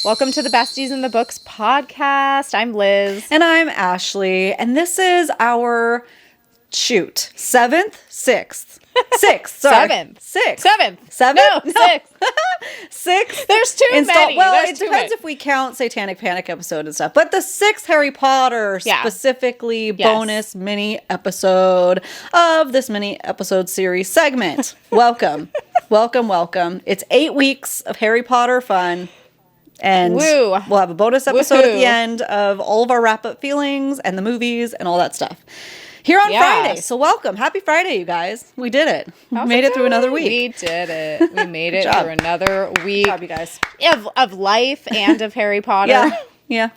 Welcome to the Besties in the Books podcast. I'm Liz. And I'm Ashley. And this is our, seventh? Sixth. Seventh. Sixth. There's too many. Well, it depends if we count Satanic Panic episode and stuff. But the sixth Harry Potter, specifically bonus mini episode of this mini episode series segment. Welcome. Welcome. It's 8 weeks of Harry Potter fun. And we'll have a bonus episode at the end of all of our wrap-up feelings and the movies and all that stuff. Here on Friday. So welcome. Happy Friday, you guys. We did it. We made it through another week. We did it. We made it through another week. Good job, you guys. Of life and of Harry Potter. Yeah.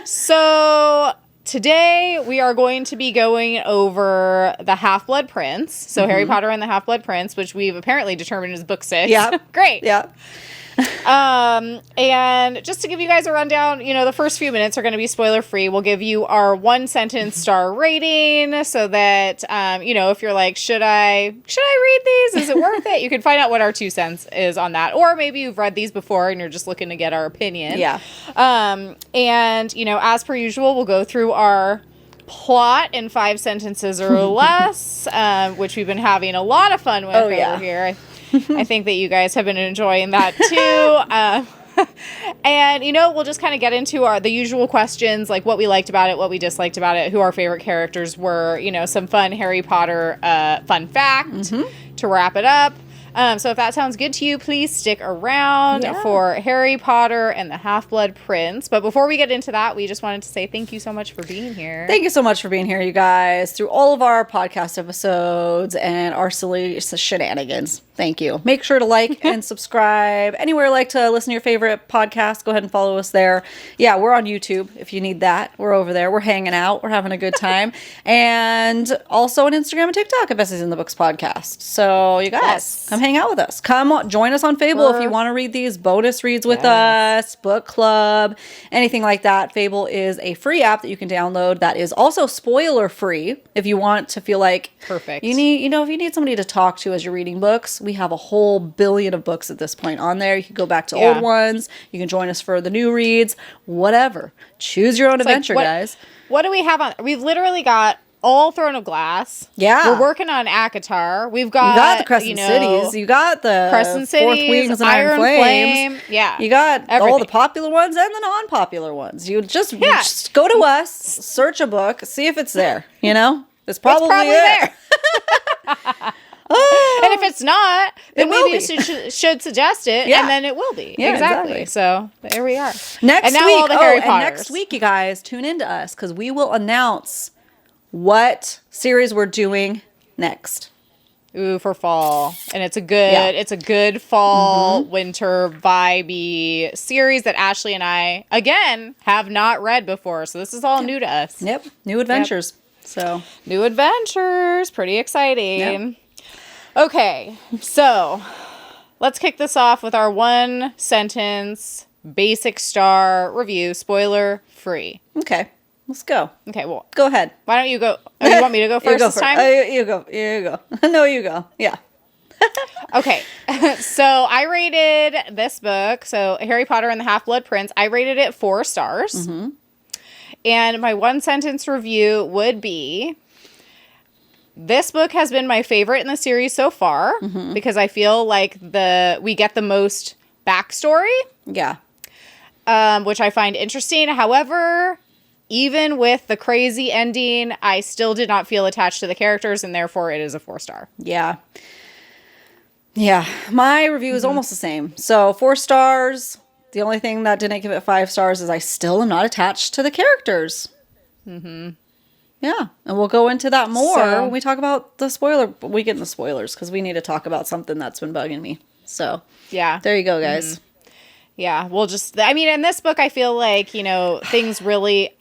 So today we are going to be going over the Half-Blood Prince. So Harry Potter and the Half-Blood Prince, which we've apparently determined is book 6. Yeah. Great. Yeah. And just to give you guys a rundown, the first few minutes are going to be spoiler free. We'll give you our 1-sentence star rating so that, if you're like, should I read these? Is it worth it? You can find out what our 2 cents is on that. Or maybe you've read these before and you're just looking to get our opinion. Yeah. And, as per usual, we'll go through our plot in 5 sentences or less, which we've been having a lot of fun with over here. I think that you guys have been enjoying that too. And, we'll just kind of get into the usual questions, like what we liked about it, what we disliked about it, who our favorite characters were, some fun Harry Potter fun fact to wrap it up. So if that sounds good to you, please stick around for Harry Potter and the Half-Blood Prince. But before we get into that, we just wanted to say thank you so much for being here. Thank you so much for being here, you guys, through all of our podcast episodes and our silly shenanigans. Thank you. Make sure to like and subscribe. Anywhere you like to listen to your favorite podcast, go ahead and follow us there. Yeah, we're on YouTube if you need that. We're over there. We're hanging out. We're having a good time. And also on Instagram and TikTok at Besties in the Books podcast. So you guys, come hang out with us. Come join us on Fable if you want to read these bonus reads with us, book club, anything like that. Fable is a free app that you can download that is also spoiler free if you want to feel like perfect. You need, if you need somebody to talk to as you're reading books. We have a whole billion of books at this point on there. You can go back to old ones. You can join us for the new reads, whatever. Choose your own adventure, guys. What do we have on? We've literally got all Throne of Glass. Yeah. We're working on ACOTAR. You got the Crescent Cities. You got the Crescent Fourth Cities, Wings and Iron Flames. Yeah. You got everything. All the popular ones and the non-popular ones. You just go to us, search a book, see if it's there. It's probably there. And if it's not, then maybe you should suggest it, and then it will be. Yeah, exactly. So there we are. Next week, all the Harry Potters. And next week, you guys, tune into us because we will announce what series we're doing next. Ooh, for fall. And it's a good fall, winter vibey series that Ashley and I, again, have not read before. So this is all new to us. Yep. New adventures. So new adventures. Pretty exciting. Yep. Okay. So let's kick this off with our 1-sentence basic star review, spoiler free. Okay. Let's go. Okay, well. Go ahead. Why don't you go? Oh, you want me to go first this time? You go. No, you go. Yeah. Okay. So I rated this book, so Harry Potter and the Half-Blood Prince, I rated it 4 stars. And my 1-sentence review would be, this book has been my favorite in the series so far because I feel like we get the most backstory. Yeah. Which I find interesting. However, even with the crazy ending, I still did not feel attached to the characters, and therefore it is a 4-star. Yeah. Yeah. My review is almost the same. So 4 stars. The only thing that didn't give it 5 stars is I still am not attached to the characters. Yeah. And we'll go into that more when we talk about the spoiler. We get in the spoilers because we need to talk about something that's been bugging me. So yeah, there you go, guys. Yeah. We'll in this book, I feel like, things really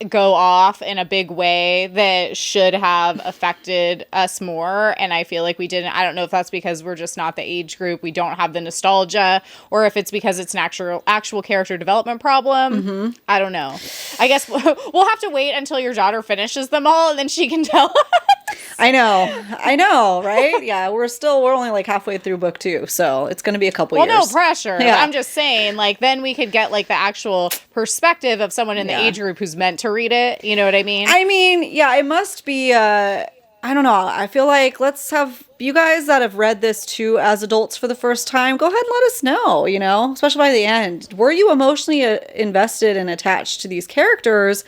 go off in a big way that should have affected us more, and I feel like we didn't. I don't know if that's because we're just not the age group, we don't have the nostalgia, or if it's because it's an actual character development problem. I don't know. I guess we'll have to wait until your daughter finishes them all and then she can tell us. I know, right? Yeah, we're only like halfway through book 2, so it's going to be a couple years. Well, no pressure. Yeah. I'm just saying, like, then we could get like the actual perspective of someone in the age group who's meant to read it. You know what I mean? I mean, yeah, it must be, I don't know. I feel like let's have you guys that have read this too as adults for the first time, go ahead and let us know, especially by the end. Were you emotionally invested and attached to these characters?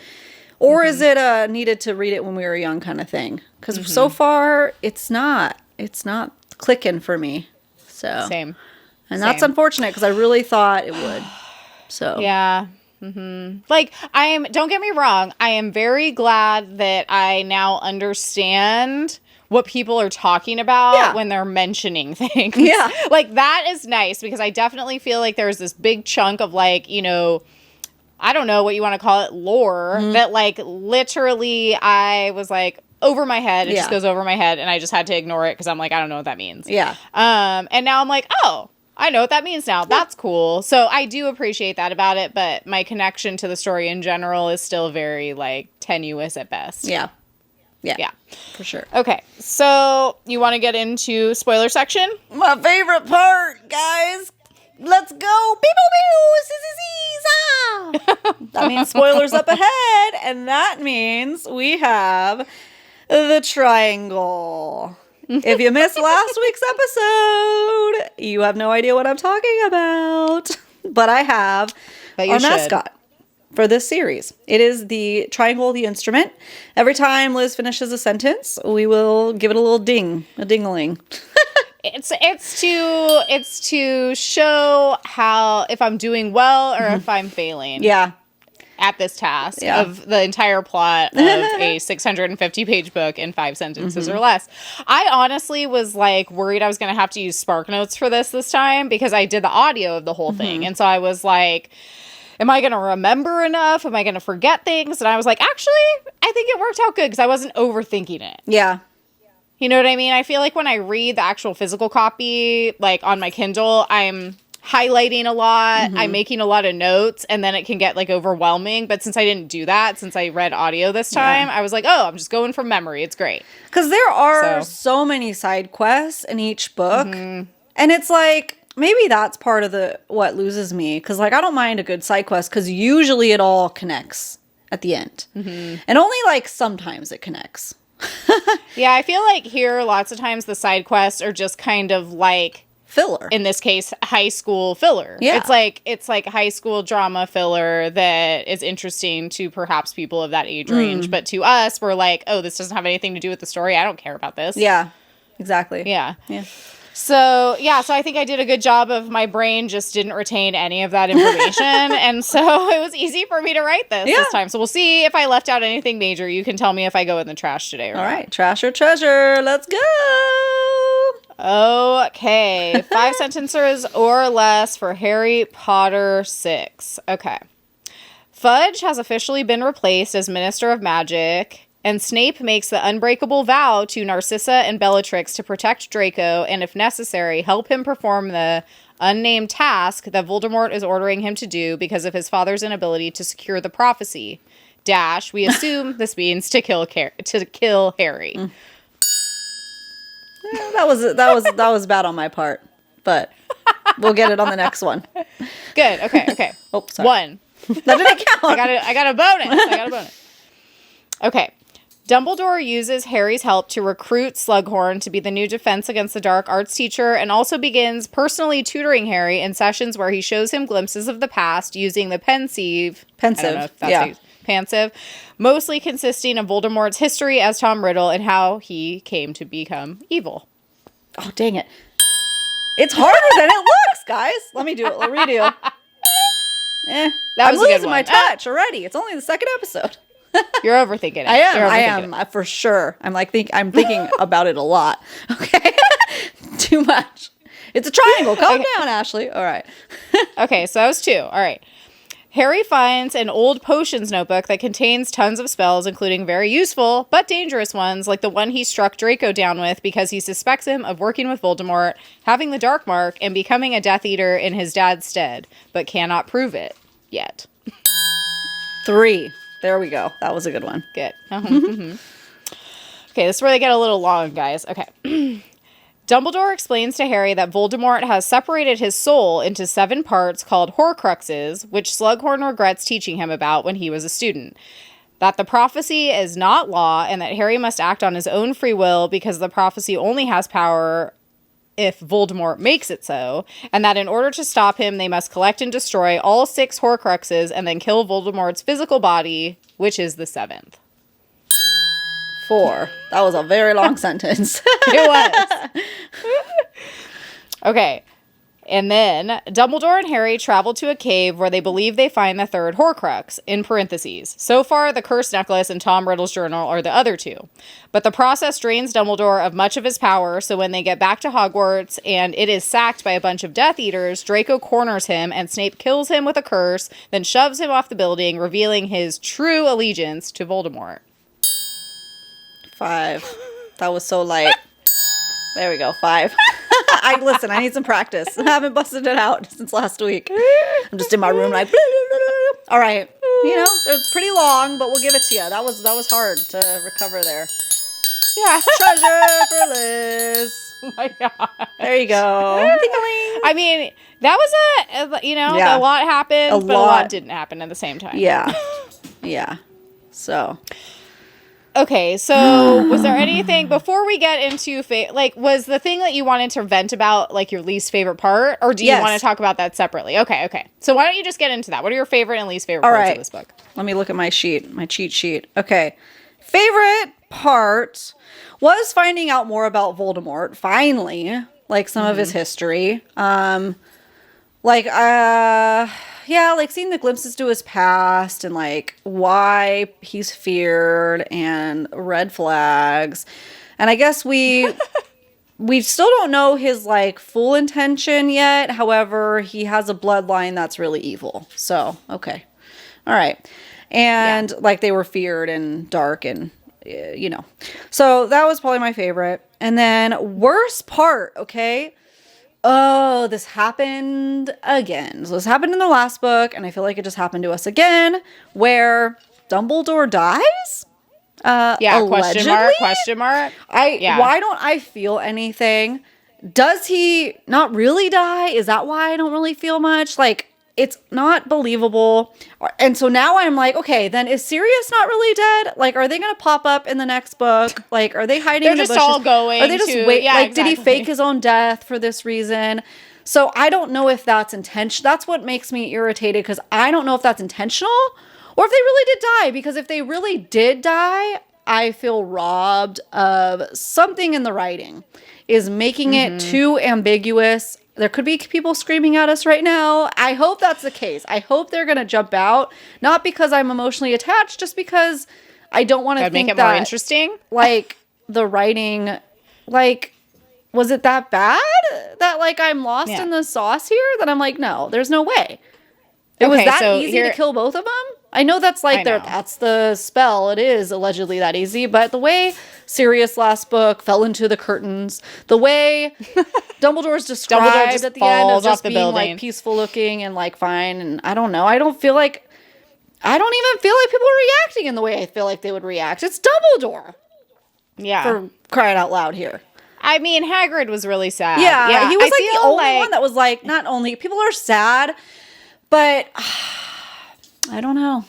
Or is it needed to read it when we were young kind of thing? Because so far, it's not clicking for me. So Same. And that's unfortunate because I really thought it would. So yeah. Like, don't get me wrong, I am very glad that I now understand what people are talking about when they're mentioning things. Yeah. Like, that is nice because I definitely feel like there's this big chunk of, like, I don't know what you want to call it, lore, that, like, literally I was, like, over my head. It just goes over my head, and I just had to ignore it because I'm like, I don't know what that means. Yeah. And now I'm like, oh, I know what that means now. That's cool. So I do appreciate that about it, but my connection to the story in general is still very, like, tenuous at best. Yeah. Yeah. For sure. Okay, so you want to get into spoiler section? My favorite part, guys. Let's go. Beep, that means spoilers up ahead, and that means we have the triangle. If you missed last week's episode, you have no idea what I'm talking about. But I have our mascot for this series. It is the triangle, the instrument. Every time Liz finishes a sentence, we will give it a little ding, a ding-a-ling. It's to show how, if I'm doing well or if I'm failing. Yeah. At this task of the entire plot of a 650-page book in 5 sentences or less. I honestly was, like, worried I was going to have to use Spark Notes for this time because I did the audio of the whole thing. And so I was like, am I going to remember enough? Am I going to forget things? And I was like, actually, I think it worked out good because I wasn't overthinking it. Yeah. You know what I mean? I feel like when I read the actual physical copy, like, on my Kindle, I'm highlighting a lot, I'm making a lot of notes, and then it can get, like, overwhelming. But since I didn't do that, since I read audio this time, I was like, oh, I'm just going from memory. It's great. Because there are so many side quests in each book, and it's like, maybe that's part of what loses me. Because, like, I don't mind a good side quest, because usually it all connects at the end. And only, like, sometimes it connects. Yeah, I feel like here, lots of times the side quests are just kind of, like, filler. In this case, high school filler. Yeah. It's like high school drama filler that is interesting to perhaps people of that age range. But to us, we're like, oh, this doesn't have anything to do with the story. I don't care about this. Yeah, exactly. Yeah. So I think I did a good job of, my brain just didn't retain any of that information. And so it was easy for me to write this time. So we'll see if I left out anything major. You can tell me if I go in the trash today or not. All right. Trash or treasure. Let's go. Okay, 5 sentences or less for Harry Potter 6. Okay. Fudge has officially been replaced as Minister of Magic, and Snape makes the unbreakable vow to Narcissa and Bellatrix to protect Draco and, if necessary, help him perform the unnamed task that Voldemort is ordering him to do because of his father's inability to secure the prophecy. We assume this means to kill Harry. That was bad on my part, but we'll get it on the next one. Good. Okay. Oh, sorry. 1. That didn't count. I got a bonus. Okay. Dumbledore uses Harry's help to recruit Slughorn to be the new Defense Against the Dark arts teacher, and also begins personally tutoring Harry in sessions where he shows him glimpses of the past using the pensive, mostly consisting of Voldemort's history as Tom Riddle and how he came to become evil. Oh, dang it. It's harder than it looks, guys. Let me do it. I'll redo. I'm losing my touch already. It's only the second episode. You're overthinking it. I am for sure. I'm thinking about it a lot. Okay. Too much. It's a triangle. Calm down, Ashley. All right. Okay, so that was 2. All right. Harry finds an old potions notebook that contains tons of spells, including very useful but dangerous ones, like the one he struck Draco down with because he suspects him of working with Voldemort, having the Dark Mark, and becoming a Death Eater in his dad's stead, but cannot prove it yet. 3. There we go. That was a good one. Good. Okay, this is where they get a little long, guys. Okay. Dumbledore explains to Harry that Voldemort has separated his soul into 7 parts called Horcruxes, which Slughorn regrets teaching him about when he was a student. That the prophecy is not law, and that Harry must act on his own free will because the prophecy only has power if Voldemort makes it so, and that in order to stop him, they must collect and destroy all 6 Horcruxes and then kill Voldemort's physical body, which is the 7th. 4. That was a very long sentence. It was. Okay. And then Dumbledore and Harry travel to a cave where they believe they find the 3rd Horcrux, in parentheses. So far, the cursed necklace and Tom Riddle's journal are the other 2. But the process drains Dumbledore of much of his power, so when they get back to Hogwarts and it is sacked by a bunch of Death Eaters, Draco corners him and Snape kills him with a curse, then shoves him off the building, revealing his true allegiance to Voldemort. 5. That was so light. There we go. 5. I need some practice. I haven't busted it out since last week. I'm just in my room like, all right. You know, they're pretty long, but we'll give it to you. That was hard to recover there. Yeah. Treasure for Liz. Oh my God. There you go. Ding-a-ling. I mean, that was a lot happened, but a lot didn't happen at the same time. Yeah. Yeah. So. Okay, so was there anything, before we get into, was the thing that you wanted to vent about, like, your least favorite part? Or do you want to talk about that separately? Okay. So why don't you just get into that? What are your favorite and least favorite parts of this book? Let me look at my cheat sheet. Okay. Favorite part was finding out more about Voldemort, finally. Like, some of his history. Seeing the glimpses to his past and, like, why he's feared and red flags. And I guess we still don't know his, like, full intention yet. However, he has a bloodline that's really evil. So, okay. All right. And, like, they were feared and dark and, you know. So, that was probably my favorite. And then, worst part, okay? Oh, this happened again. So this happened in the last book, and I feel like it just happened to us again, where Dumbledore dies? Allegedly? Question mark. Why don't I feel anything? Does he not really die? Is that why I don't really feel much? Like, it's not believable. And so now I'm like, okay, then is Sirius not really dead? Like, are they going to pop up in the next book? Like, are they hiding in the bushes? They're just all going Are they just did he fake his own death for this reason? So I don't know if that's intentional. That's what makes me irritated, because I don't know if that's intentional or if they really did die. Because if they really did die, I feel robbed of something in the writing is making it too ambiguous. There could be people screaming at us right now. I hope that's the case. I hope they're going to jump out. Not because I'm emotionally attached, just because I don't want to think make it more interesting. Like, the writing, like, was it that bad? That, like, I'm lost in the sauce here? That I'm like, no, there's no way. It was that easy to kill both of them? I know that's like that's the spell. It is allegedly that easy, but the way Sirius last book fell into the curtains, the way Dumbledore's described at the end of just being like peaceful looking and like fine, and I don't know. I don't even feel like people are reacting in the way I feel like they would react. It's Dumbledore. Yeah. For crying out loud here. I mean, Hagrid was really sad. Yeah. He was like the only one that was like, not only people are sad, but I don't know.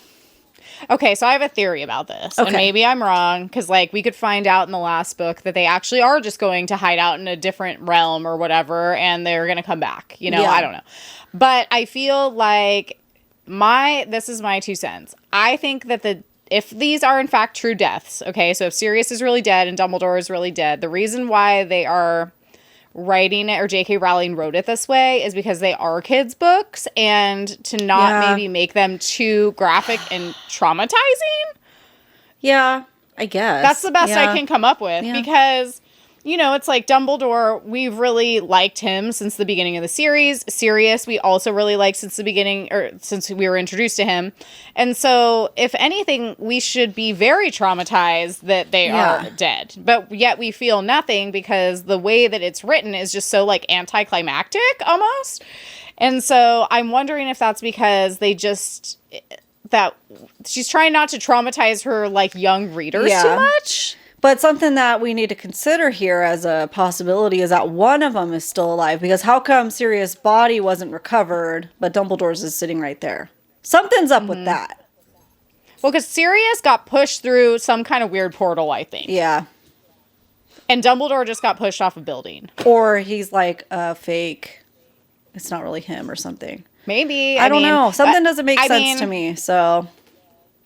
Okay, so I have a theory about this. Okay. And maybe I'm wrong, because, like, we could find out in the last book that they actually are just going to hide out in a different realm or whatever, and they're going to come back. You know, I don't know. But I feel like this is my 2 cents. I think that if these are in fact true deaths, okay, so if Sirius is really dead and Dumbledore is really dead, the reason why they are writing it, or J.K. Rowling wrote it this way, is because they are kids' books, and to not maybe make them too graphic and traumatizing. Yeah, I guess. That's the best I can come up with, because, you know, it's like Dumbledore, we've really liked him since the beginning of the series. Sirius, we also really liked since the beginning, or since we were introduced to him. And so, if anything, we should be very traumatized that they are dead. But yet we feel nothing, because the way that it's written is just so, like, anticlimactic, almost. And so, I'm wondering if that's because that she's trying not to traumatize her, like, young readers too much. But something that we need to consider here as a possibility is that one of them is still alive. Because how come Sirius' body wasn't recovered, but Dumbledore's is sitting right there? Something's up with that. Well, because Sirius got pushed through some kind of weird portal, I think. Yeah. And Dumbledore just got pushed off a building. Or he's like a fake. It's not really him or something. Maybe. I don't know. Something doesn't make sense to me, so...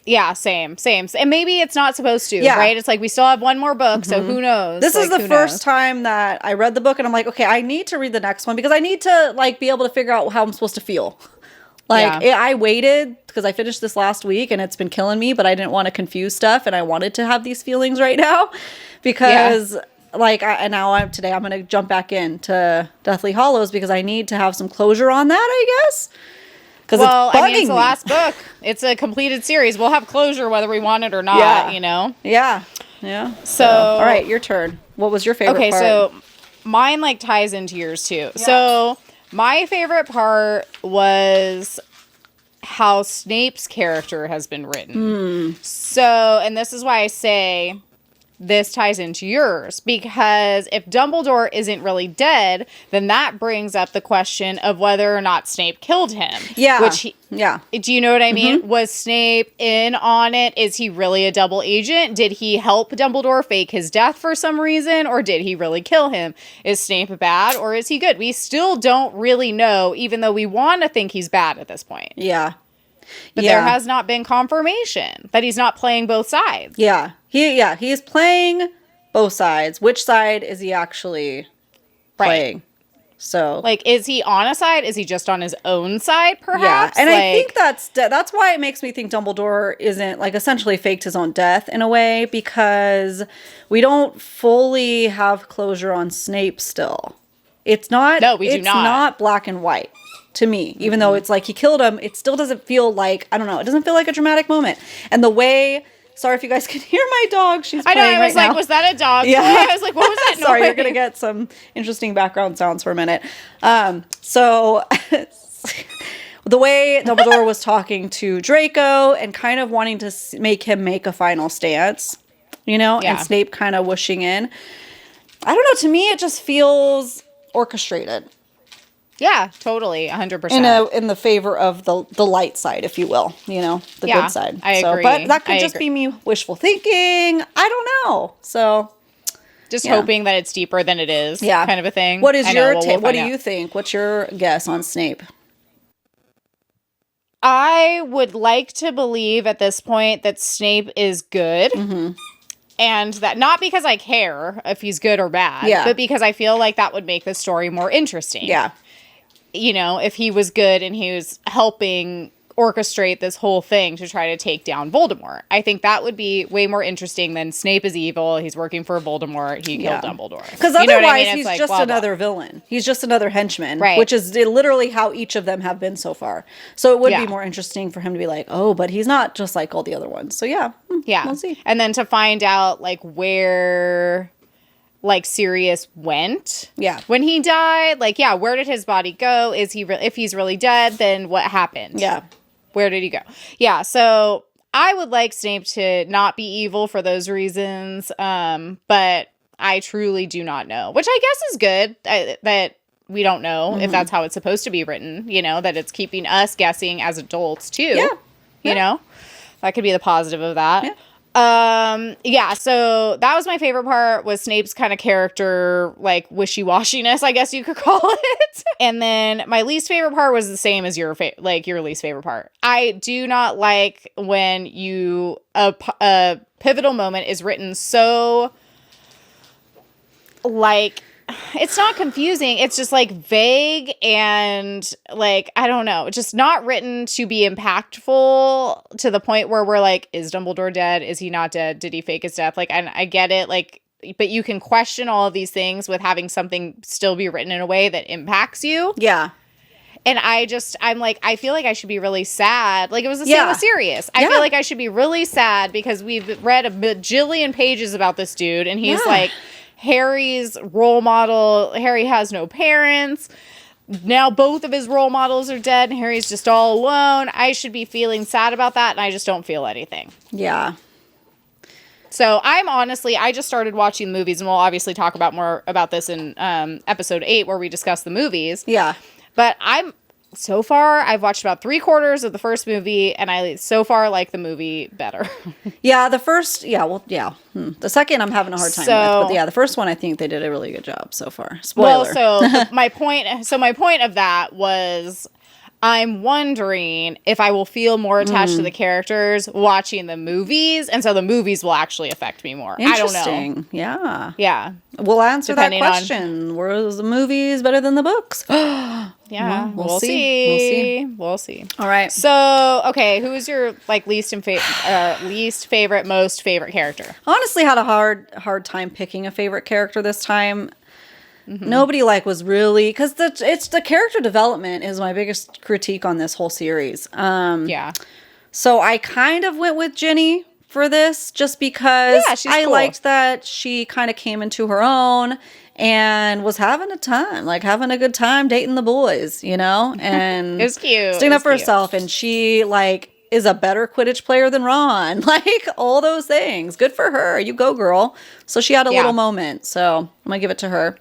Yeah, same. And maybe it's not supposed to, right? It's like we still have one more book, so who knows? This is the first time that I read the book, and I'm like, okay, I need to read the next one because I need to like be able to figure out how I'm supposed to feel. Like, I waited because I finished this last week, and it's been killing me, but I didn't want to confuse stuff, and I wanted to have these feelings right now because... Like, I'm going to jump back into Deathly Hallows because I need to have some closure on that, I guess. Well, I mean, it's the last book. It's a completed series. We'll have closure whether we want it or not, you know? Yeah. So, all right, your turn. What was your favorite part? Okay, so mine, like, ties into yours, too. Yeah. So, my favorite part was how Snape's character has been written. So, and this is why I say... this ties into yours, because if Dumbledore isn't really dead, then that brings up the question of whether or not Snape killed him. Yeah. Do you know what I mean? Was Snape in on it? Is he really a double agent? Did he help Dumbledore fake his death for some reason, or did he really kill him? Is Snape bad, or is he good? We still don't really know, even though we want to think he's bad at this point. Yeah. But there has not been confirmation that he's not playing both sides. Yeah. He is playing both sides. Which side is he actually playing? So, like, is he on a side? Is he just on his own side, perhaps? Yeah, and I think that's why it makes me think Dumbledore isn't, like, essentially faked his own death in a way, because we don't fully have closure on Snape still. It's not. No, we do not. It's not black and white. To me, even though it's like he killed him, it still doesn't feel like, I don't know, it doesn't feel like a dramatic moment. And the way, sorry if you guys can hear my dog, she's playing I was right like, now. Was that a dog? Yeah. I was like, what was that noise? Sorry, you're going to get some interesting background sounds for a minute. So the way Dumbledore was talking to Draco and kind of wanting to make him make a final stance, you know, and Snape kind of whooshing in. I don't know, to me it just feels orchestrated. Yeah, totally, 100%. In the favor of the light side, if you will, you know, the good side. I agree. But that could just be me wishful thinking. I don't know. So, just hoping that it's deeper than it is, kind of a thing. What is your take? What do you think? What's your guess on Snape? I would like to believe at this point that Snape is good. And that not because I care if he's good or bad, but because I feel like that would make the story more interesting. Yeah. You know, if he was good and he was helping orchestrate this whole thing to try to take down Voldemort. I think that would be way more interesting than Snape is evil. He's working for Voldemort. He killed Dumbledore. Because otherwise he's like, just another villain. He's just another henchman, which is literally how each of them have been so far. So it would be more interesting for him to be like, oh, but he's not just like all the other ones. So we'll see. And then to find out like where like Sirius went when he died, like where did his body go? Is he if he's really dead, then what happened? Where did he go? So I would like Snape to not be evil for those reasons, but I truly do not know, which I guess is good that we don't know if that's how it's supposed to be written, you know, that it's keeping us guessing as adults too, you know, that could be the positive of that. So that was my favorite part, was Snape's kind of character, like wishy-washiness, I guess you could call it. And then my least favorite part was the same as your your least favorite part. I do not like when a pivotal moment is written so like, it's not confusing. It's just like vague and like, I don't know, just not written to be impactful to the point where we're like, is Dumbledore dead? Is he not dead? Did he fake his death? Like, and I get it. Like, but you can question all of these things with having something still be written in a way that impacts you. Yeah. And I'm like, I feel like I should be really sad. Like, it was the same with Sirius. I feel like I should be really sad because we've read a bajillion pages about this dude and he's like Harry's role model. Harry has no parents. Now both of his role models are dead and Harry's just all alone. I should be feeling sad about that and I just don't feel anything. Yeah. So I just started watching the movies, and we'll obviously talk about more about this in episode 8 where we discuss the movies. Yeah. But so far, I've watched about 3/4 of the first movie, and I so far like the movie better. Yeah, the first, The second I'm having a hard time with. But yeah, the first one, I think they did a really good job so far. Spoiler. Well, my point of that was I'm wondering if I will feel more attached to the characters watching the movies, and so the movies will actually affect me more. I don't know. Yeah. Yeah. We'll answer that question. Were the movies better than the books? Yeah, well, we'll see. We'll see. All right. So, okay, who is your least favorite, most favorite character? Honestly, had a hard time picking a favorite character this time. Nobody was really, because the character development is my biggest critique on this whole series. Yeah. So I kind of went with Ginny for this, just because I liked that she kind of came into her own and was having a good time dating the boys, and it was cute. Sticking up for herself, and she is a better Quidditch player than Ron. All those things. Good for her. You go, girl. So she had a little moment. So I'm gonna give it to her.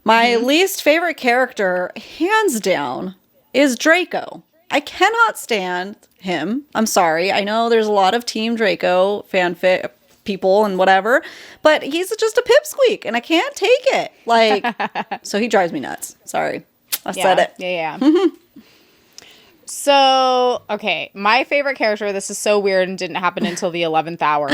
My least favorite character, hands down, is Draco. I cannot stand him. I'm sorry. I know there's a lot of Team Draco fanfic people and whatever, but he's just a pipsqueak, and I can't take it. So he drives me nuts. Sorry. I said it. Yeah. So, okay, my favorite character, this is so weird and didn't happen until the 11th hour.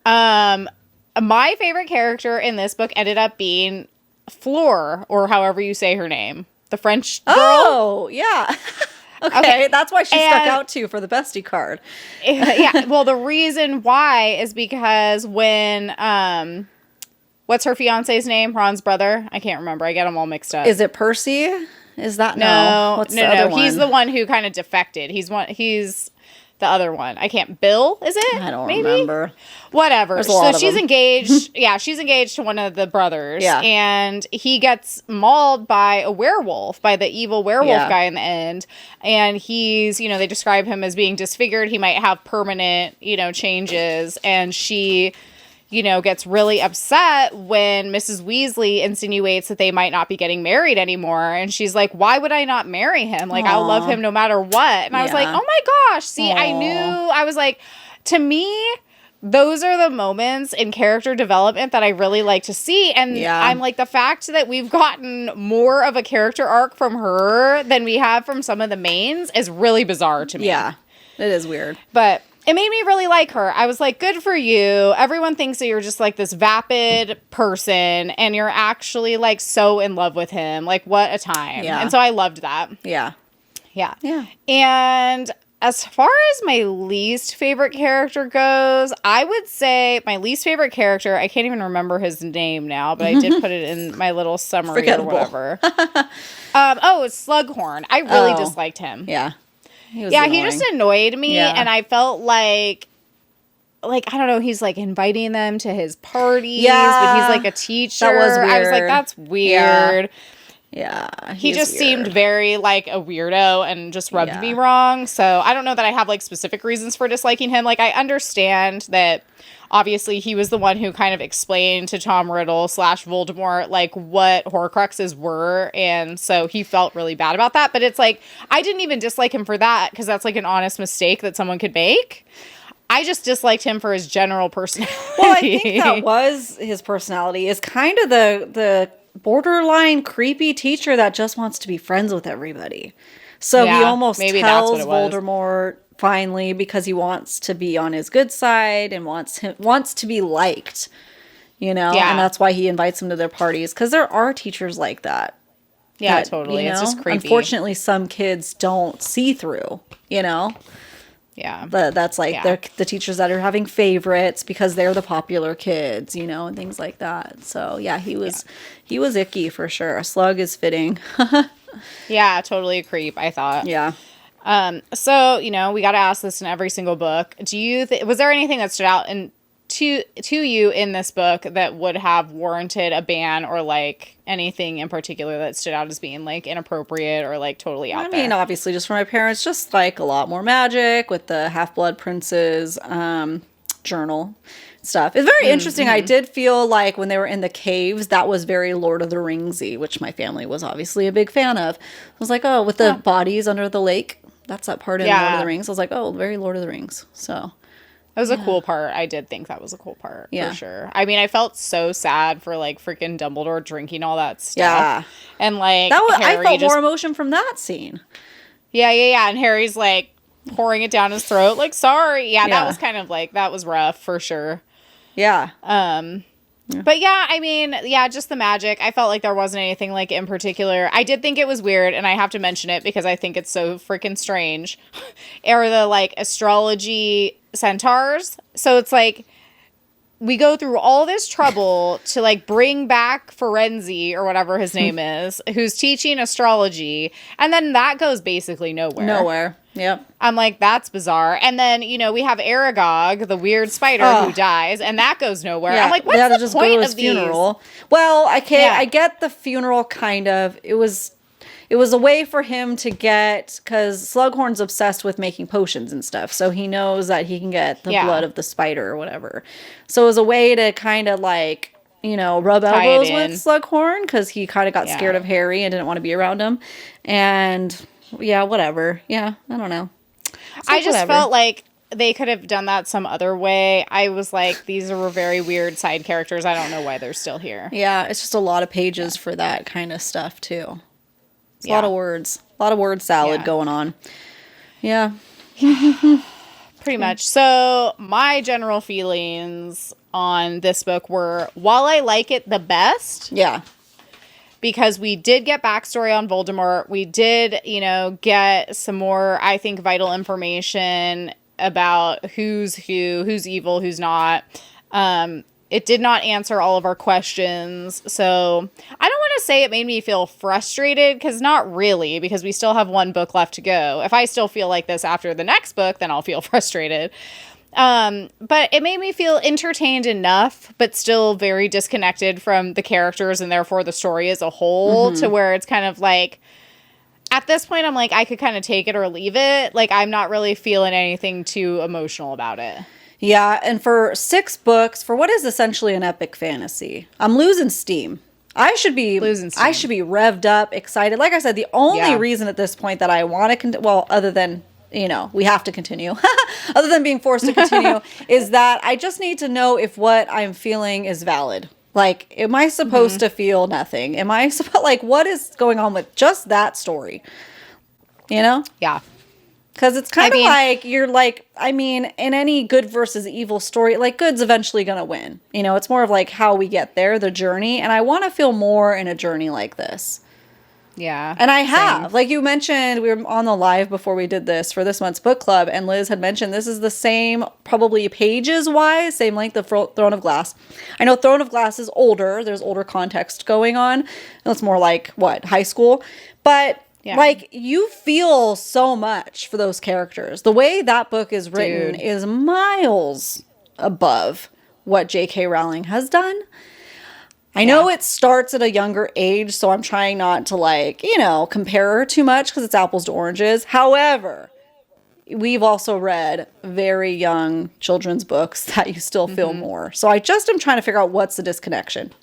My favorite character in this book ended up being Fleur, or however you say her name. The French girl. Oh, yeah. Okay, that's why she stuck out too for the bestie card. Yeah, well, the reason why is because when, what's her fiance's name? Ron's brother? I can't remember. I get them all mixed up. Is it Percy? Is that no? What's the other one? He's the one who kind of defected. He's the other one. I can't. Bill, is it? I don't remember. Whatever. So she's engaged. Yeah, she's engaged to one of the brothers. Yeah. And he gets mauled by a werewolf, by the evil werewolf guy in the end. And he's, they describe him as being disfigured. He might have permanent, changes. And she, gets really upset when Mrs. Weasley insinuates that they might not be getting married anymore. And she's like, why would I not marry him? I'll love him no matter what. And I was like, oh my gosh. See, I knew. I was like, to me, those are the moments in character development that I really like to see. And I'm like, the fact that we've gotten more of a character arc from her than we have from some of the mains is really bizarre to me. Yeah, it is weird. But it made me really like her. I was like, good for you. Everyone thinks that you're just this vapid person, and you're actually so in love with him. What a time. Yeah. And so I loved that. Yeah. Yeah. Yeah. And as far as my least favorite character goes, I would say my least favorite character, I can't even remember his name now, but I did put it in my little summary or whatever. It's Slughorn. I really disliked him. Yeah. He just annoyed me, and I felt like I don't know, he's inviting them to his parties, but he's a teacher. That was weird. I was like, that's weird. Yeah. He just seemed very a weirdo and just rubbed me wrong. So I don't know that I have specific reasons for disliking him. I understand that obviously he was the one who kind of explained to Tom Riddle / Voldemort what Horcruxes were, and so he felt really bad about that. But it's I didn't even dislike him for that, because that's an honest mistake that someone could make. I just disliked him for his general personality. Well, I think that was his personality, is kind of the borderline creepy teacher that just wants to be friends with everybody. So he almost tells Voldemort finally, because he wants to be on his good side and wants to be liked, and that's why he invites him to their parties, because there are teachers like that. Yeah, totally. It's just creepy. Unfortunately, some kids don't see through, Yeah. That's the teachers that are having favorites because they're the popular kids, and things like that. So he was icky for sure. A slug is fitting. Yeah, totally a creep, I thought. Yeah. So, we got to ask this in every single book. Was there anything that stood out to you in this book that would have warranted a ban, or anything in particular that stood out as being inappropriate or totally out there? I mean, obviously just for my parents, just a lot more magic with the Half-Blood Prince's journal. stuff. It's very interesting. I did feel like when they were in the caves, that was very Lord of the Ringsy, which my family was obviously a big fan of. I was like, oh, with the bodies under the lake, that's that part in Lord of the Rings. I was like, oh, very Lord of the Rings. So that was a cool part. I did think that was a cool part for sure. I mean, I felt so sad for like freaking Dumbledore drinking all that stuff. Yeah, and like that was, Harry I felt more emotion from that scene. Yeah, and Harry's like pouring it down his throat, like sorry. Yeah, that was kind of like that was rough for sure. Yeah. But yeah, I mean, just the magic. I felt like there wasn't anything like in particular. I did think it was weird, and I have to mention it because I think it's so freaking strange. Are the like astrology centaurs? So it's like we go through all this trouble to like bring back Ferenzi or whatever his name is, who's teaching astrology, and then that goes basically nowhere. Yep. I'm like, that's bizarre. And then, we have Aragog, the weird spider who dies, and that goes nowhere. Yeah, I'm like, what's the point of funeral? Well, I get the funeral kind of. It was a way for him to get, because Slughorn's obsessed with making potions and stuff, so he knows that he can get the blood of the spider or whatever. So it was a way to kind of like, rub elbows with Slughorn, because he kind of got scared of Harry and didn't want to be around him. And yeah, whatever. Yeah, I don't know. I just felt like they could have done that some other way. I was like, these are very weird side characters. I don't know why they're still here. Yeah, it's just a lot of pages for that kind of stuff, too. It's a lot of words. A lot of word salad going on. Yeah. Pretty much. So, my general feelings on this book were, while I like it the best... Yeah. Because we did get backstory on Voldemort. We did, get some more, I think, vital information about who's who, who's evil, who's not. It did not answer all of our questions. So I don't want to say it made me feel frustrated, because not really, because we still have one book left to go. If I still feel like this after the next book, then I'll feel frustrated. But it made me feel entertained enough, but still very disconnected from the characters and therefore the story as a whole, to where it's kind of like, at this point, I'm like, I could kind of take it or leave it. Like, I'm not really feeling anything too emotional about it. Yeah. And for 6 books, for what is essentially an epic fantasy, I'm losing steam. I should be revved up, excited. Like I said, the only reason at this point that I want to, other than, we have to continue, other than being forced to continue, is that I just need to know if what I'm feeling is valid. Like, am I supposed to feel nothing? Am I like, what is going on with just that story? Yeah. Because it's kind of like, you're like, in any good versus evil story, like, good's eventually going to win. It's more of like how we get there, the journey. And I want to feel more in a journey like this. Yeah. And I have. Same. Like you mentioned, we were on the live before we did this for this month's book club, and Liz had mentioned this is the same, probably pages-wise, same length of Throne of Glass. I know Throne of Glass is older. There's older context going on. It's more like, high school? But... Yeah. Like, you feel so much for those characters. The way that book is written is miles above what J.K. Rowling has done. I know it starts at a younger age, so I'm trying not to, compare too much because it's apples to oranges. However, we've also read very young children's books that you still feel more. So I just am trying to figure out what's the disconnection.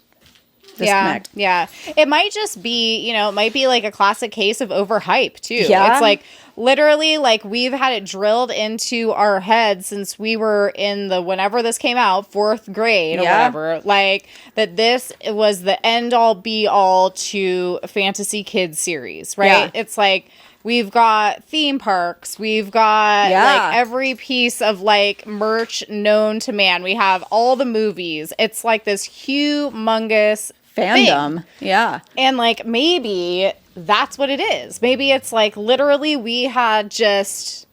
Disconnect. Yeah. It might just be, it might be like a classic case of overhype too. Yeah. It's like literally like we've had it drilled into our heads since we were in whenever this came out, 4th grade or whatever, like that this was the end all be all to fantasy kids series, right? Yeah. It's like, we've got theme parks. We've got like every piece of like merch known to man. We have all the movies. It's like this humongous fandom. Thing. Yeah. And like maybe that's what it is. Maybe it's like literally we had just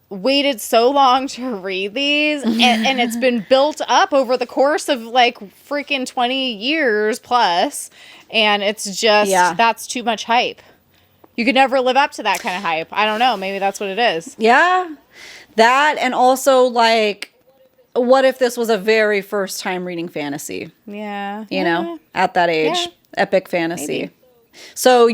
waited so long to read these and it's been built up over the course of like freaking 20 years plus. And it's just, that's too much hype. You could never live up to that kind of hype. I don't know. Maybe that's what it is. Yeah. That, and also, like, what if this was a very first time reading fantasy? Yeah. You know, at that age. Yeah. Epic fantasy. Maybe. So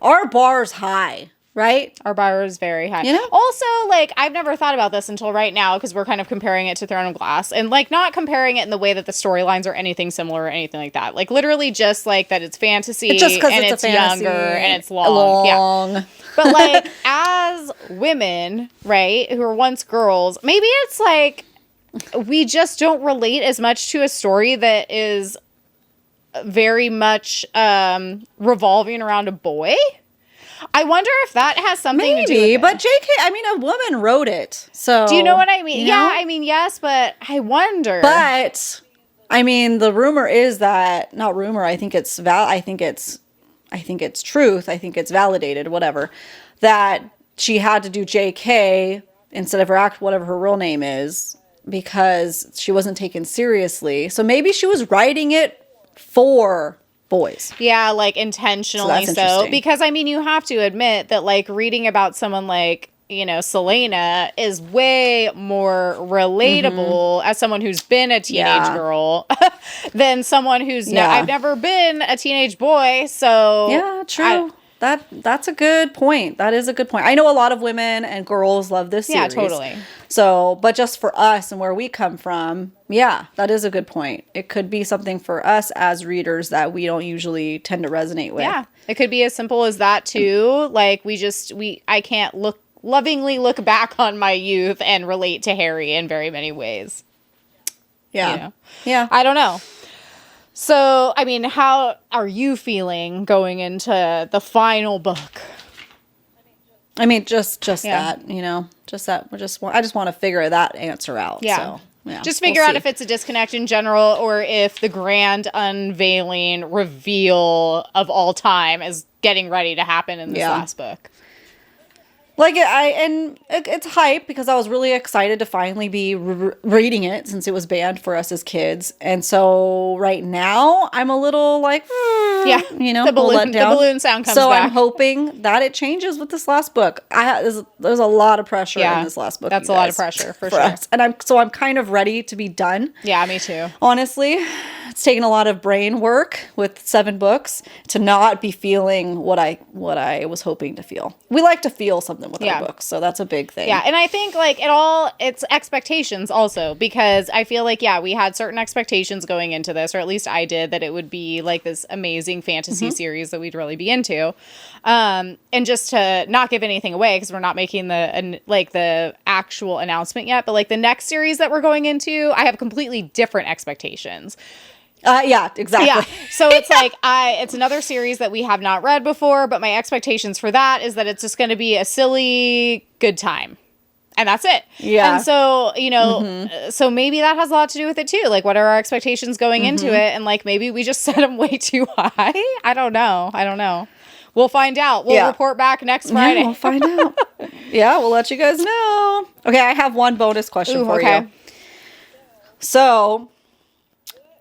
our bar's high. right? Our bar is very high. You know? Also, like, I've never thought about this until right now because we're kind of comparing it to Throne of Glass. And, like, not comparing it in the way that the storylines are anything similar or anything like that. Like, literally just, like, that it's fantasy and it's younger and it's long. Yeah. But, like, as women, right, who were once girls, maybe it's, like, we just don't relate as much to a story that is very much revolving around a boy. I wonder if that has something to do with it. But JK, I mean, a woman wrote it. So do you know what I mean? You Yeah, know? I mean, yes, but I wonder. But I mean, the rumor is that not rumor. I think it's I think it's truth. I think it's validated. Whatever. That she had to do JK instead of whatever her real name is because she wasn't taken seriously. So maybe she was writing it for boys. Yeah, like intentionally so. Because, I mean, you have to admit that, like, reading about someone like, you know, Selena is way more relatable as someone who's been a teenage girl than someone who's I've never been a teenage boy, so... Yeah, true. That's a good point. That is a good point. I know a lot of women and girls love this series. Yeah, totally. So, but just for us and where we come from, yeah, that is a good point. It could be something for us as readers that we don't usually tend to resonate with. Yeah, it could be as simple as that too. Like I can't lovingly look back on my youth and relate to Harry in very many ways. Yeah. You know? Yeah. I don't know. So, I mean, how are you feeling going into the final book? I mean, just that, you know, just that. I just want to figure that answer out. Yeah. So, yeah. Just figure out if it's a disconnect in general or if the grand unveiling reveal of all time is getting ready to happen in this last book. Like, it's hype because I was really excited to finally be reading it since it was banned for us as kids. And so right now I'm a little like, you know, the balloon sound comes back. So I'm hoping that it changes with this last book. There's a lot of pressure in this last book. That's a lot of pressure for sure. Us. And I'm kind of ready to be done. Yeah, me too. Honestly, it's taken a lot of brain work with 7 books to not be feeling what I was hoping to feel. We like to feel something with our books, so that's a big thing. Yeah, and I think like it's expectations also, because I feel like we had certain expectations going into this, or at least I did, that it would be like this amazing fantasy series that we'd really be into. And just to not give anything away, because we're not making the actual announcement yet, but like the next series that we're going into, I have completely different expectations. Yeah, exactly. Yeah. So it's like it's another series that we have not read before, but my expectations for that is that it's just going to be a silly good time. And that's it. Yeah. And so, you know, so maybe that has a lot to do with it too. Like, what are our expectations going into it? And like, maybe we just set them way too high. I don't know. We'll find out. We'll report back next Friday. Yeah, we'll find out. Yeah, we'll let you guys know. Okay, I have one bonus question for you. So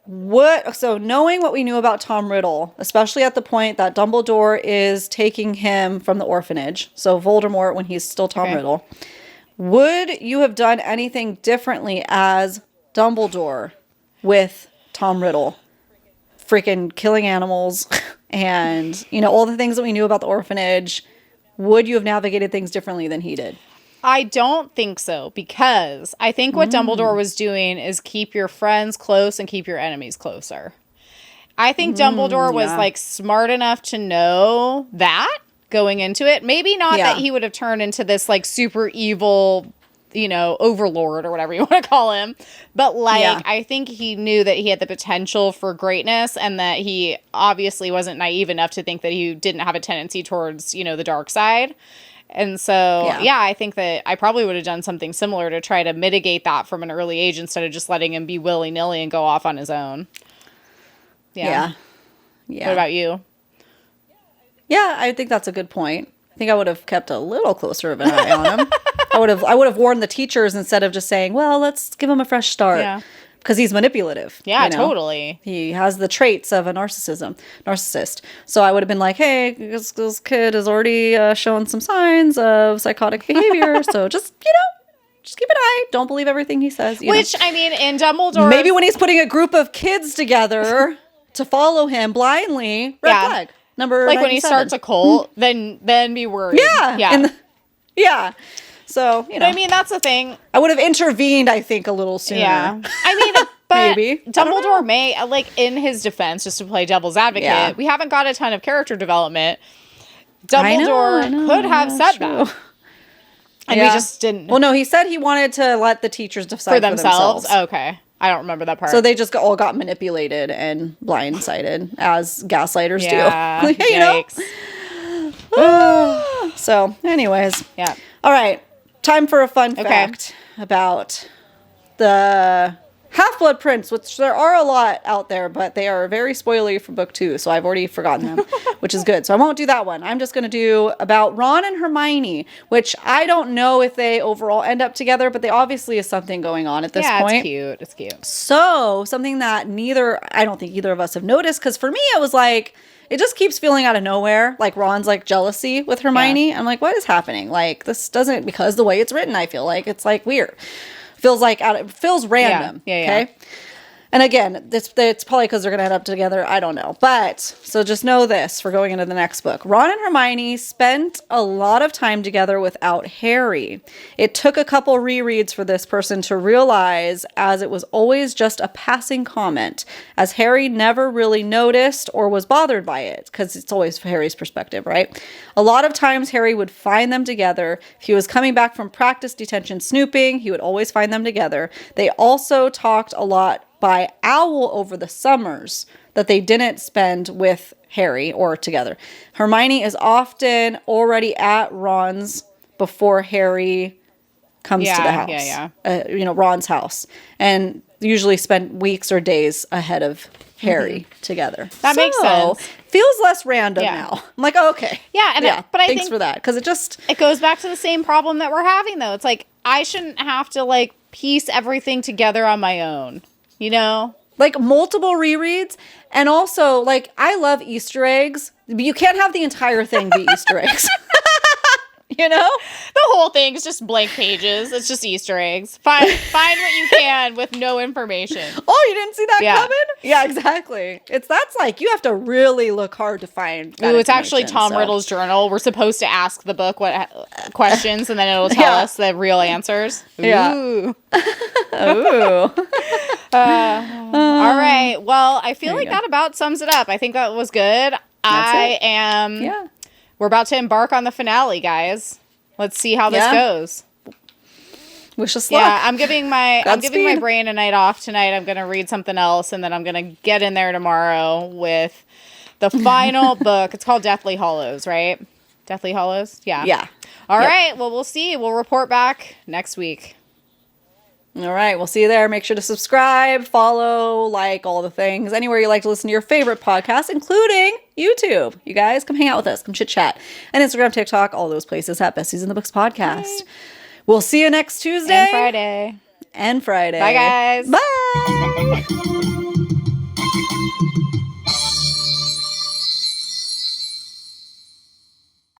knowing what we knew about Tom Riddle, especially at the point that Dumbledore is taking him from the orphanage, so Voldemort when he's still Tom Riddle, would you have done anything differently as Dumbledore with Tom Riddle? Freaking killing animals and, you know, all the things that we knew about the orphanage. Would you have navigated things differently than he did? I don't think so, because I think what Dumbledore was doing is keep your friends close and keep your enemies closer. I think Dumbledore was like smart enough to know that going into it. Maybe not that he would have turned into this like super evil, you know, overlord or whatever you want to call him. But like, I think he knew that he had the potential for greatness, and that he obviously wasn't naive enough to think that he didn't have a tendency towards, you know, the dark side. And so, I think that I probably would have done something similar to try to mitigate that from an early age instead of just letting him be willy-nilly and go off on his own. Yeah. What about you? Yeah, I think that's a good point. I think I would have kept a little closer of an eye on him. I would have warned the teachers instead of just saying, well, let's give him a fresh start. Yeah. Because he's manipulative. Yeah, you know? Totally. He has the traits of a narcissist. So I would have been like, hey, this kid is already showing some signs of psychotic behavior. So just keep an eye. Don't believe everything he says. Which, I mean, in Dumbledore... Maybe when he's putting a group of kids together to follow him blindly, red flag. number like 97. when he starts a cult, then be worried. Yeah. Yeah. So, you know. But I mean, that's the thing. I would have intervened, I think, a little sooner. Yeah. I mean, but maybe. Dumbledore may, like, in his defense, just to play devil's advocate, we haven't got a ton of character development. Dumbledore could have said that. And we just didn't. Well, no, he said he wanted to let the teachers decide for themselves. Okay. I don't remember that part. So they just all got manipulated and blindsided, as gaslighters do. You know? So, anyways. Yeah. All right. Time for a fun fact about the Half-Blood Prince, which there are a lot out there, but they are very spoilery for book 2, so I've already forgotten them, which is good. So I won't do that one. I'm just going to do about Ron and Hermione, which I don't know if they overall end up together, but they obviously is something going on at this point. Yeah, it's cute. So something that I don't think either of us have noticed, because for me it was like, it just keeps feeling out of nowhere. Like Ron's like jealousy with Hermione. I'm like, what is happening? Like this doesn't, because the way it's written, I feel like it's like weird. Feels random. Okay. And again, it's probably because they're going to end up together. I don't know. But, so just know this for going into the next book. Ron and Hermione spent a lot of time together without Harry. It took a couple rereads for this person to realize, as it was always just a passing comment, as Harry never really noticed or was bothered by it, because it's always Harry's perspective, right? A lot of times Harry would find them together. If he was coming back from practice, detention, snooping, he would always find them together. They also talked a lot by owl over the summers that they didn't spend with Harry or together. Hermione is often already at Ron's before Harry comes to the house. Ron's house. And usually spend weeks or days ahead of Harry together. That makes sense. Feels less random now. I'm like, oh, okay. Yeah, but I thanks think for that. Because it goes back to the same problem that we're having, though. It's like, I shouldn't have to, like, piece everything together on my own. You know? Like multiple rereads. And also, like, I love Easter eggs. But you can't have the entire thing be Easter eggs. You know? The whole thing is just blank pages. It's just Easter eggs. Find what you can with no information. Oh, you didn't see that coming? Yeah, exactly. That's like, you have to really look hard to find that. Ooh, it's actually Tom Riddle's journal. We're supposed to ask the book what questions, and then it'll tell us the real answers. Ooh. Yeah. Ooh. All right. Well, I feel like that about sums it up. I think that was good. We're about to embark on the finale, guys. Let's see how this goes. Wish us luck. Yeah, I'm giving my brain a night off tonight. I'm going to read something else, and then I'm going to get in there tomorrow with the final book. It's called Deathly Hallows, right? Deathly Hallows? Yeah. Yeah. All right. Well, we'll see. We'll report back next week. All right, we'll see you there. Make sure to subscribe, follow, like, all the things. Anywhere you like to listen to your favorite podcast, including YouTube. You guys, come hang out with us. Come chit-chat. And Instagram, TikTok, all those places at Besties in the Books Podcast. Yay. We'll see you next Tuesday. And Friday. Bye, guys. Bye.